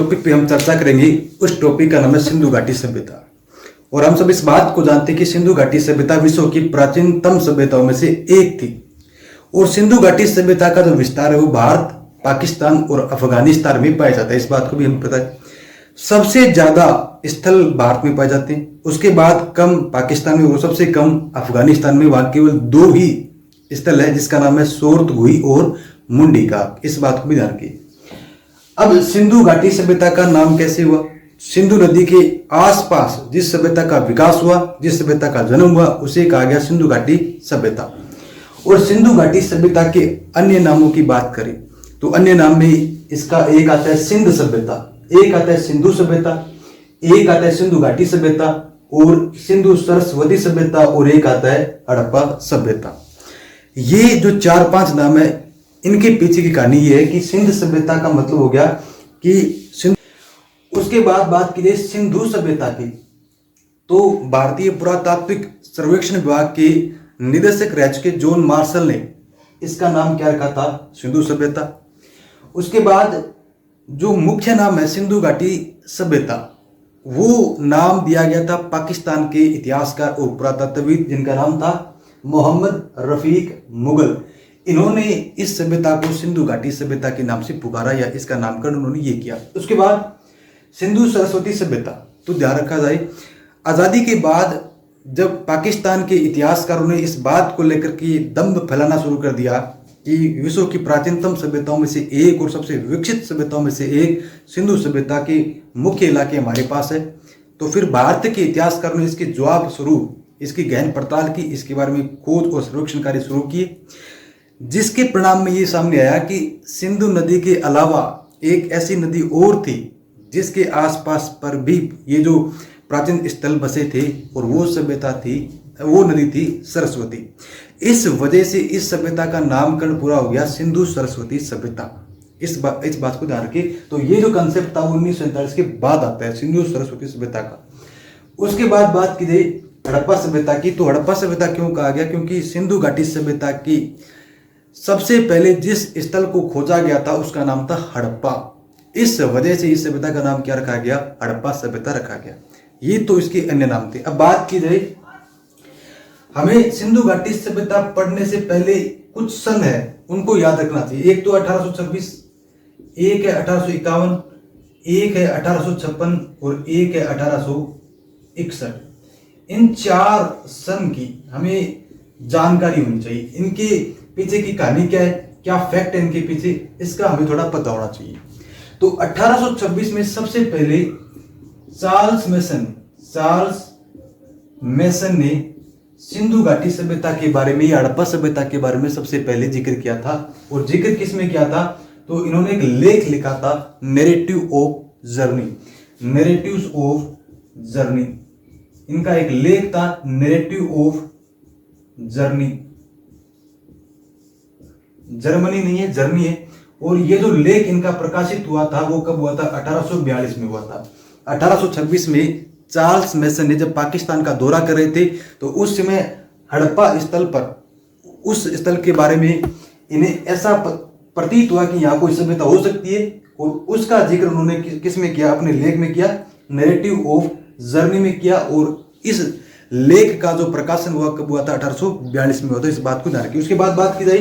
Topic पे हम चर्चा करेंगे उस टॉपिक का नाम है सिंधु घाटी सभ्यता। और हम सब इस बात को जानते हैं कि सिंधु घाटी सभ्यता विश्व की प्राचीनतम सभ्यताओं में से एक थी। और सिंधु घाटी सभ्यता का जो विस्तार है वो भारत, पाकिस्तान और अफगानिस्तान में पाया जाता है। इस बात को भी हम पता है। सबसे ज्यादा स्थल भारत में पाए जाते हैं, उसके बाद कम पाकिस्तान में और सबसे कम अफगानिस्तान में। वहां केवल 2 ही स्थल है जिसका नाम है सोरतगुई और मुंडी का। इस बात को भी ध्यान रखिए। अब सिंधु घाटी सभ्यता का नाम कैसे हुआ? सिंधु नदी के आसपास जिस सभ्यता का विकास हुआ, जिस सभ्यता का जन्म हुआ, उसे कहा गया सिंधु घाटी सभ्यता। और सिंधु घाटी सभ्यता के अन्य नामों की बात करें तो अन्य नाम में इसका एक आता है सिंध सभ्यता, एक आता है सिंधु सभ्यता, एक आता है सिंधु घाटी सभ्यता और सिंधु सरस्वती सभ्यता और एक आता है हड़प्पा सभ्यता। ये जो 4-5 नाम है, इनके पीछे की कहानी ये है कि सिंध सभ्यता का मतलब हो गया कि सिंध। उसके बाद बात की जाए सिंधु सभ्यता की, तो भारतीय पुरातात्विक सर्वेक्षण विभाग के निदेशक रह चुके जॉन मार्शल ने इसका नाम क्या रखा था? सिंधु सभ्यता। उसके बाद जो मुख्य नाम है सिंधु घाटी सभ्यता, वो नाम दिया गया था पाकिस्तान के इतिहासकार और पुरातत्वविद जिनका नाम था मोहम्मद रफीक मुगल। इन्होंने इस सभ्यता को सिंधु घाटी सभ्यता के नाम से पुकारा या इसका नामकरण उन्होंने ये किया। उसके बाद सिंधु सरस्वती सभ्यता, तो ध्यान रखा जाए आजादी के बाद जब पाकिस्तान के इतिहासकारों ने इस बात को लेकर के दंभ फैलाना शुरू कर दिया कि विश्व की प्राचीनतम सभ्यताओं में से एक और सबसे विकसित सभ्यताओं में से एक सिंधु सभ्यता के मुख्य इलाके हमारे पास है, तो फिर भारत के इतिहासकारों ने इसके जवाब स्वरूप इसकी गहन पड़ताल की, इसके बारे में खोज और सर्वेक्षण कार्य शुरू किए, जिसके परिणाम में ये सामने आया कि सिंधु नदी के अलावा एक ऐसी नदी और थी जिसके आसपास पर भी ये जो प्राचीन स्थल बसे थे और वो सभ्यता थी, वो नदी थी सरस्वती। इस वजह से इस सभ्यता का नामकरण पूरा हो गया सिंधु सरस्वती सभ्यता। इस बात को ध्यान रखिए। तो ये जो कंसेप्ट था 1947 के बाद आता है सिंधु सरस्वती सभ्यता का। उसके बाद बात की जाए हड़प्पा सभ्यता की, तो हड़प्पा सभ्यता क्यों कहा गया? क्योंकि सिंधु घाटी सभ्यता की सबसे पहले जिस स्थल को खोजा गया था उसका नाम था हड़प्पा। इस वजह से इस सभ्यता का नाम क्या रखा गया? हड़प्पा सभ्यता रखा गया। ये तो इसके अन्य नाम थे। अब बात की जाए, हमें सिंधु घाटी सभ्यता पढ़ने से पहले कुछ सन है उनको याद रखना चाहिए। एक तो 1826, एक है 1851, एक है 1856 और एक है 1861। इन 4 सन की हमें जानकारी होनी चाहिए। इनके पीछे की कहानी क्या है, क्या फैक्ट है इनके पीछे, इसका हमें थोड़ा पता होना चाहिए। तो 1826 में सबसे पहले चार्ल्स मेसन ने सिंधु घाटी सभ्यता के बारे में या हड़प्पा सभ्यता के बारे में सबसे पहले जिक्र किया था। और जिक्र किस में किया था? तो इन्होंने एक लेख लिखा था narrative of journey, narratives of journey. इनका एक लेख था नैरेटिव ऑफ जर्नी, जर्मनी नहीं है, जर्नी है। और ये जो लेख इनका प्रकाशित हुआ था वो कब हुआ था? 1842 में हुआ था। 1826 में चार्ल्स मेसन ने जब पाकिस्तान का दौरा कर रहे थे तो उस समय हड़प्पा स्थल पर, उस स्थल के बारे में इन्हें ऐसा प्रतीत हुआ कि यहाँ कोई सभ्यता हो सकती है और उसका जिक्र उन्होंने किस में किया? अपने लेख में किया, नैरेटिव ऑफ जर्नी में किया। और इस लेख का जो प्रकाशन हुआ कब हुआ था? 1842 में हुआ था। इस बात को ध्यान रखिए। उसके बाद बात की जाए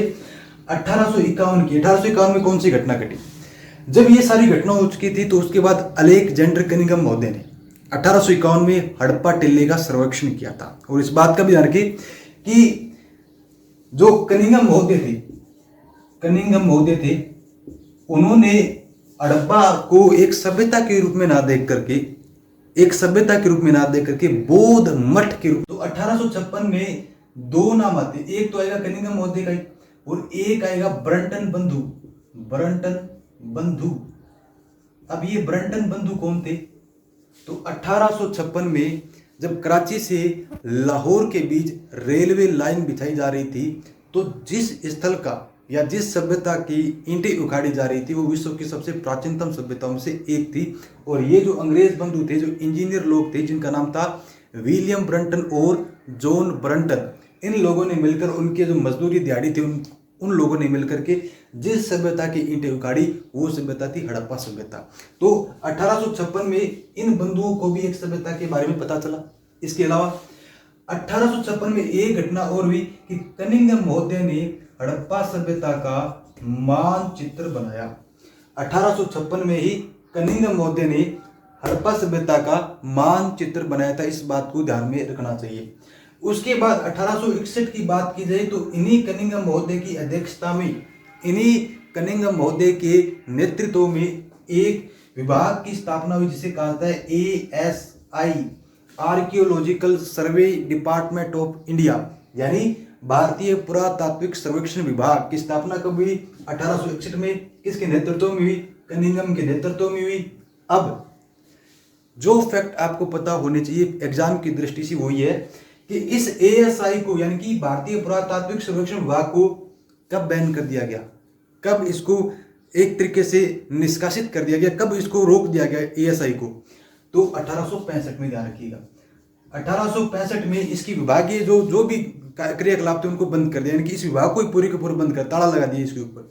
1851 की। 1851 में कौन सी घटना घटी? जब ये सारी घटना हो चुकी थी तो उसके बाद अलेक्जेंडर कनिंघम महोदय ने 1851 में हड़प्पा टिल्ले का सर्वेक्षण किया था। और इस बात का भी ध्यान रखिए कि जो कनिंघम महोदय थे उन्होंने हड़प्पा को एक सभ्यता के रूप में ना देख करके बौद्ध मठ के रूप। तो 1856 में 2 नाम आते, एक तो आएगा कनिंघम महोदय का और एक आएगा ब्रंटन बंधु। अब ये ब्रंटन बंधु कौन थे? तो 1856 में जब कराची से लाहौर के बीच रेलवे लाइन बिछाई जा रही थी तो जिस स्थल का या जिस सभ्यता की ईंटें उखाड़ी जा रही थी वो विश्व की सबसे प्राचीनतम सभ्यताओं में से एक थी। और ये जो अंग्रेज बंधु थे, जो इंजीनियर लोग थे जिनका नाम था विलियम ब्रंटन और जॉन ब्रंटन, इन लोगों ने मिलकर, उनके जो मजदूरी दिहाड़ी थी उन लोगों ने मिलकर के जिस सभ्यता की ईंटें उखाड़ी वो सभ्यता थी हड़प्पा सभ्यता। तो 1856 में इन बंधुओं को भी एक सभ्यता के बारे में पता चला। इसके अलावा 1856 में एक घटना और हुई कि कनिंघम महोदय ने हड़प्पा सभ्यता का मानचित्र बनाया। 1856 में ही कनिंघम महोदय ने हड़प्पा सभ्यता का मानचित्र बनाया था। इस बात को ध्यान में रखना चाहिए। उसके बाद 1861 की बात की जाए तो इन्हीं कनिंघम महोदय की अध्यक्षता में, इन्हीं कनिंघम महोदय के नेतृत्व में एक विभाग की स्थापना हुई जिसे कहा जाता है ASI, archaeological survey department of India, यानी भारतीय पुरातात्विक सर्वेक्षण विभाग की स्थापना कब हुई? 1861 में। किसके नेतृत्व में हुई? कनिंघम के नेतृत्व में हुई। अब जो फैक्ट आपको पता होने चाहिए एग्जाम की दृष्टि से वो ये है कि इस ASI को, यानी कि भारतीय पुरातात्विक सर्वेक्षण विभाग को कब बैन कर दिया गया, कब इसको एक तरीके से निष्कासित कर दिया गया, कब इसको रोक दिया गया ASI को? तो 1865 में। ध्यान रखिएगा 1865 में इसकी विभागीय जो भी क्रियाकलाप थे उनको बंद कर दिया, यानी कि इस विभाग को पूरे के पूरे बंद कर ताला लगा दिया इसके ऊपर।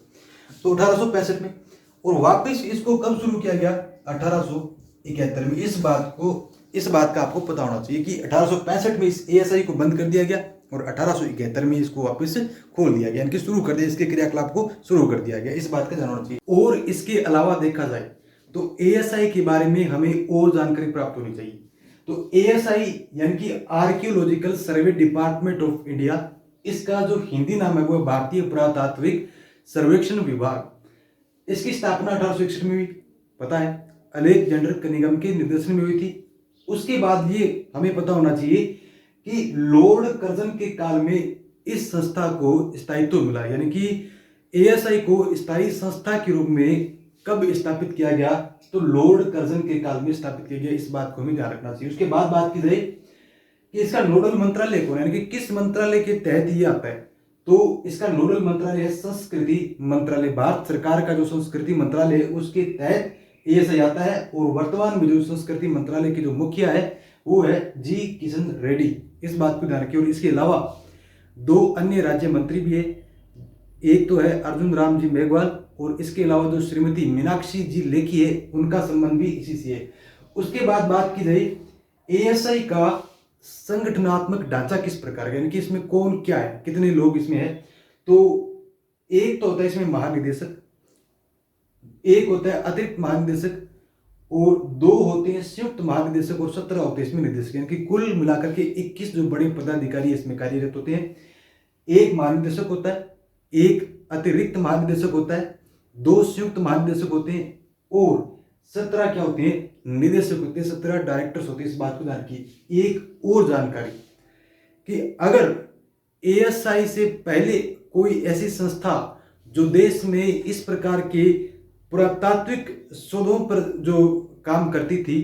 तो 1865 में। और वापस इसको कब शुरू किया गया? 1871 में। इस बात का आपको पता होना चाहिए कि 1865 में इस ASI को बंद कर दिया गया और 1871 में इसको वापस खोल दिया गया, यानी कि शुरू कर दिया, इसके क्रियाकलाप को शुरू कर दिया गया। इस बात का ध्यान होना चाहिए। और इसके अलावा देखा जाए तो ASI के बारे में हमें और जानकारी प्राप्त होनी चाहिए। तो ASI यानी कि archaeological survey department of India, इसका जो हिंदी नाम है वो भारतीय पुरातात्विक सर्वेक्षण विभाग। इसकी स्थापना 1861 में हुई, पता है, अलेक्जेंडर कनिंघम के निर्देशन में हुई थी। उसके बाद ये हमें पता होना चाहिए कि लॉर्ड कर्जन के काल में इस संस्था को स्थायित्व मिला, यानी कि ASI को स्थायी संस्था के रूप में कब स्थापित किया गया? तो लॉर्ड कर्जन के काल में स्थापित किया गया। इस बात को हमें ध्यान रखना चाहिए। उसके बाद बात की जाए कि इसका नोडल मंत्रालय कौन है, यानी कि किस मंत्रालय के तहत ये आता है? तो इसका नोडल मंत्रालय है संस्कृति मंत्रालय। भारत सरकार का जो संस्कृति मंत्रालय है उसके तहत ASI आता है। और वर्तमान में जो संस्कृति मंत्रालय के जो मुखिया है वो है G किशन रेड्डी। इस बात को ध्यान रखिए। और इसके अलावा दो अन्य राज्य मंत्री भी है, एक तो है अर्जुन राम जी मेघवाल और इसके अलावा जो श्रीमती मीनाक्षी जी लेखी है उनका संबंध भी इसी से है। उसके बाद बात की जाए ASI का संगठनात्मक ढांचा किस प्रकार का, यानी कि इसमें कौन क्या है, कितने लोग इसमें है? तो एक तो होता है इसमें महानिदेशक, एक होता है अतिरिक्त महानिदेशक और दो होते हैं संयुक्त महानिदेशक और 17 होते हैं इसमें निदेशक, यानी कि कुल मिलाकर के 21 जो बड़े पदाधिकारी इसमें कार्यरत होते हैं। एक महानिदेशक होता है, एक अतिरिक्त महानिदेशक होता है, दो संयुक्त महानिदेशक होते हैं और 17 क्या होते हैं? निदेशक होते हैं, 17 डायरेक्टर्स होते हैं। इस बात को ध्यान रखिए। एक और जानकारी कि अगर ASI से पहले कोई ऐसी संस्था जो देश में इस प्रकार के पुरातात्विक शोधों पर जो काम करती थी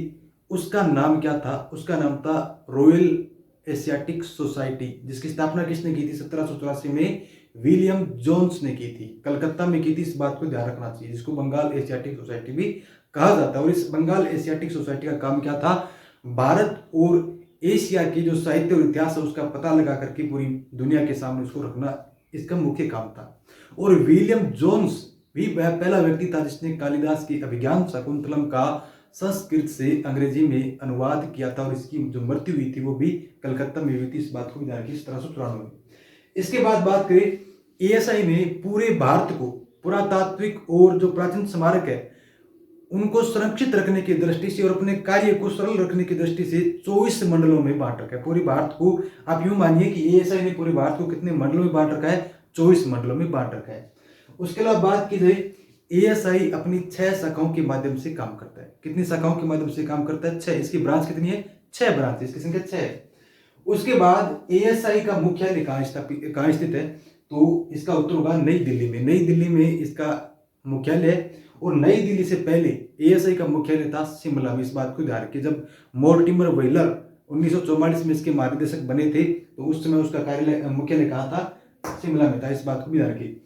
उसका नाम क्या था? उसका नाम था रॉयल एशियाटिक सोसाइटी, जिसकी स्थापना किसने की थी? 1784 में विलियम जोन्स ने की थी, कलकत्ता में की थी। इस बात को ध्यान रखना चाहिए, जिसको बंगाल एशियाटिक सोसाइटी भी कहा जाता है। और इस बंगाल एशियाटिक सोसाइटी का काम क्या था? भारत और एशिया की जो साहित्य और इतिहास है उसका पता लगा करके पूरी दुनिया के सामने उसको रखना इसका मुख्य काम था। और विलियम जोन्स भी वह पहला व्यक्ति था जिसने कालिदास की अभिज्ञान शाकुंतलम का संस्कृत से अंग्रेजी में अनुवाद किया था और इसकी जो मृत्यु हुई थी वो भी कलकत्ता में हुई थी। इस बात को भी ध्यान रखिए, 1794 में। इसके बाद बात करें ASI ने पूरे भारत को पुरातात्विक और जो प्राचीन स्मारक है उनको संरक्षित रखने की दृष्टि से और अपने कार्य को सरल रखने की दृष्टि से 24 मंडलों में बांट रखा है। पूरे भारत को आप यूं मानिए कि ASI ने पूरे भारत को कितने मंडलों में बांट रखा है? 24 मंडलों में बांट रखा है। उसके अलावा बात की जाए ASI अपनी 6 शाखाओं के माध्यम से काम करता है। कितनी शाखाओं के माध्यम से काम करता है? 6। इसकी ब्रांच कितनी है? 6 ब्रांच, इसकी संख्या 6 है। उसके बाद ASI का मुख्यालय कहाँ स्थित है? तो इसका उत्तर होगा नई दिल्ली में। नई दिल्ली में इसका मुख्यालय है और नई दिल्ली से पहले ASI का मुख्यालय था शिमला में। इस बात को ध्यान रखिए। जब मोर्टिमर व्हीलर 1944 में इसके महानिदेशक बने थे तो उस समय उसका कार्यालय मुख्यालय कहाँ था? शिमला में था। इस बात को भी ध्यान रखिए।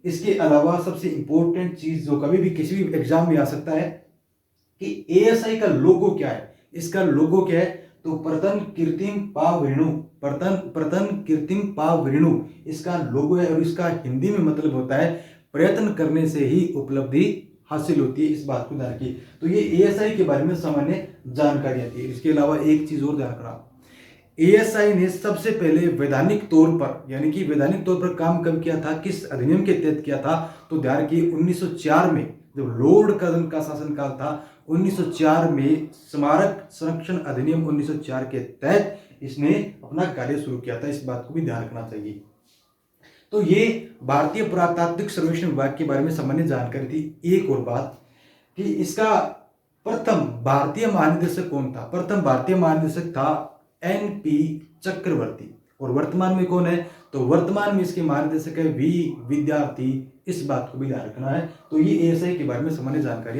इसके अलावा सबसे इंपॉर्टेंट चीज जो कभी भी किसी भी एग्जाम में आ सकता है कि ASI का लोगो क्या है? इसका लोगो क्या है? तो प्रतन कीर्तिम पावृणु, प्रतन कीर्तिम पावृणु इसका लोगो है और इसका हिंदी में मतलब होता है प्रयत्न करने से ही उपलब्धि हासिल होती है, इस बात को ध्यान रखिए। तो ये एएसआई के बारे में सामान्य जानकारी आती है। इसके अलावा एक चीज और ध्यान रखना, एएसआई ने सबसे पहले वैधानिक तौर पर, यानी कि वैधानिक तौर पर काम कब किया था, किस अधिनियम के तहत किया था, तो ध्यान रखिए 1904 में, जब लॉर्ड कर्जन का शासनकाल था 1904 में, स्मारक संरक्षण अधिनियम 1904 के तहत इसने अपना कार्य शुरू किया था। इस बात को भी ध्यान रखना चाहिए। तो ये भारतीय पुरातात्विक सर्वेक्षण विभाग के बारे में सामान्य जानकारी थी। एक और बात कि इसका प्रथम भारतीय महानिदेशक कौन था। प्रथम भारतीय महानिदेशक था एनपी चक्रवर्ती। और वर्तमान में कौन है, तो वर्तमान में इसके महानिदेशक है वी विद्यार्थी। इस बात को भी ध्यान रखना है। तो ये एएसआई के बारे में सामान्य जानकारी।